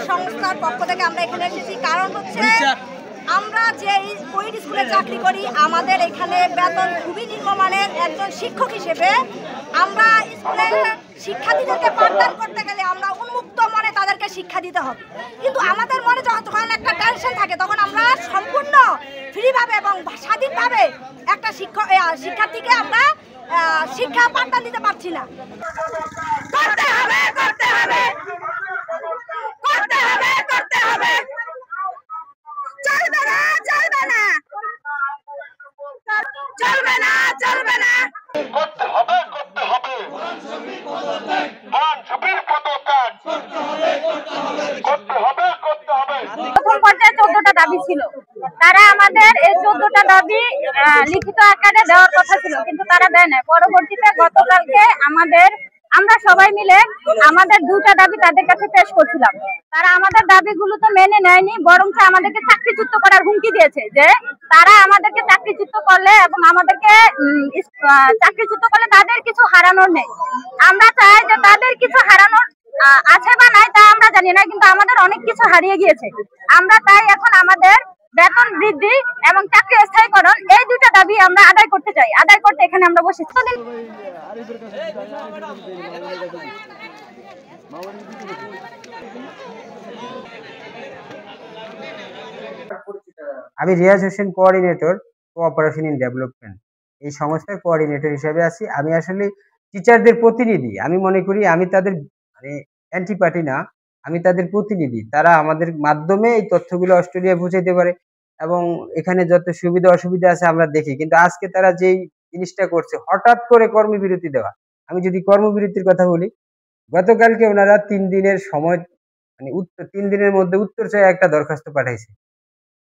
সংস্থার পক্ষ থেকে আমরা এখানে এসেছি, কারণ হচ্ছে আমরা যে ওই স্কুলে চাকরি করি, আমাদের এখানে বেতন খুবই নিম্নমানের। একজন শিক্ষক হিসেবে আমরা স্কুলের শিক্ষার্থীদেরকে পাঠদান করতে গেলে আমরা উন্মুক্ত মনে তাদেরকে শিক্ষা দিতে হবে, কিন্তু আমাদের মনে যখন একটা টেনশন থাকে তখন আমরা সম্পূর্ণ ফ্রিভাবে এবং স্বাধীনভাবে একটা শিক্ষার্থীকে আমরা শিক্ষা পাঠদান দিতে পারছি না। করতে হবে, করতে হবে, করতে হবে, করতে হবে, চলবে না, চলবে না, চলবে না, চলবে না, করতে হবে, করতে হবে, করতে হবে, করতে হবে। প্রথম পর্যায়ে 14টা দাবি ছিল, তারা আমাদের এই 14টা দাবি লিখিত আকারে দেওয়ার কথা ছিল, কিন্তু তারা দেয় না। পরবর্তীতে গতকালকে আমরা সবাই মিলে আমাদের 2টা দাবি তাদের কাছে পেশ করছিলাম। তারা আমাদের দাবিগুলো তো মেনে নেয়নি, বরং আমাদেরকে চাকরিচ্যুত করার হুমকি দিয়েছে, যে তারা আমাদেরকে চাকরিচ্যুত করলে এবং আমাদেরকে চাকরিচ্যুত করলে তাদের কিছু হারানোর নেই। আমরা চাই যে তাদের কিছু হারানোর আছে বা নাই তা আমরা জানি না, কিন্তু আমাদের অনেক কিছু হারিয়ে গিয়েছে। আমরা তাই এখন আমাদের বেতন বৃদ্ধি এবং চাকরি স্থায়ীকরণ, এই 2টা দাবি আমরা আদায় করতে চাই। আদায় করতে এখানে আমরা বসেছি। আমি Riyaz Hossain, coordinator cooperation in development, এই সংস্থার কোঅর্ডিনেটর হিসেবে আছি। আমি আসলে টিচারদের প্রতিনিধি। আমি মনে করি আমি তাদের অ্যান্টি পার্টি না, আমি তাদের প্রতিনিধি। তারা আমাদের মাধ্যমে এই তথ্যগুলো অস্ট্রেলিয়া পৌঁছাইতে পারে এবং এখানে যত সুবিধা অসুবিধা আছে আমরা দেখি। কিন্তু আজকে তারা যেই জিনিসটা করছে, হঠাৎ করে কর্মবিরতি দেওয়া। আমি যদি কর্মবিরতির কথা বলি, গতকালকে ওনারা 3 দিনের সময়, 3 দিনের মধ্যে উত্তর চাই একটা দরখাস্ত পাঠাইছে।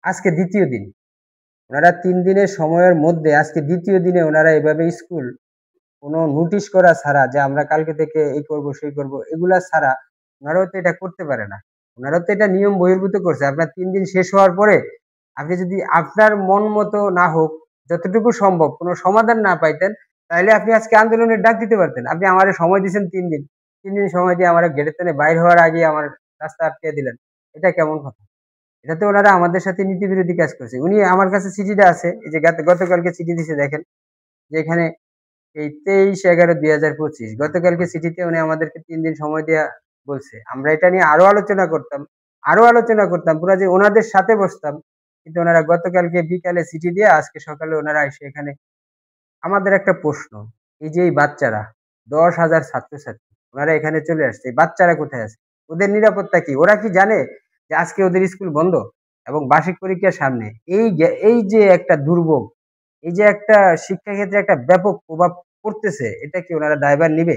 আজকে 2য় দিন, ওনারা 3 দিনের সময়ের মধ্যে আজকে 2য় দিনে ওনারা এভাবে স্কুল কোনো নোটিশ করা ছাড়া, যে আমরা কালকে থেকে এই করব সেই করব, এগুলা ছাড়া ওনারাও তো এটা করতে পারে না। ওনারাও তো এটা নিয়ম বহির্ভূত করছে। আপনার 3 দিন শেষ হওয়ার পরে আপনি যদি আপনার মন মতো না হোক, যতটুকু সম্ভব কোনো সমাধান না পাইতেন, তাহলে আপনি আজকে আন্দোলনের ডাক দিতে পারতেন। আপনি আমারে সময় দিয়েছেন 3 দিন, 3 দিন সময় দিয়ে আমার গেটের থেকে বাইর হওয়ার আগে আমার রাস্তা আটকে দিলেন। এটা কেমন কথা? এটাতে ওনারা আমাদের সাথে নীতি বিরোধী কাজ করছে। উনি আমার কাছে চিঠিটা আছে, এই যে গতকালকে চিঠি দিছে, দেখেন যে এখানে এই 23/11/2025 গতকালকে চিঠিতে উনি আমাদেরকে 3 দিন সময় দেওয়া বলছে। আমরা এটা নিয়ে আরো আলোচনা করতাম পুরো, যে ওনাদের সাথে বসতাম, কিন্তু ওনারা গতকালকে বিকালে চিঠি দিয়ে আজকে সকালে ওনারা এসে এখানে। আমাদের একটা প্রশ্ন, এই যে এই বাচ্চারা 10,000 ছাত্রছাত্রী ওনারা এখানে চলে আসছে, এই বাচ্চারা কোথায় আছে? ওদের নিরাপত্তা কি? ওরা কি জানে যে আজকে ওদের স্কুল বন্ধ এবং বার্ষিক পরীক্ষার সামনে? এই যে একটা দুর্ভোগ, এই যে একটা শিক্ষাক্ষেত্রে একটা ব্যাপক প্রভাব পড়তেছে, এটা কি ওনারা দায়ভার নিবে?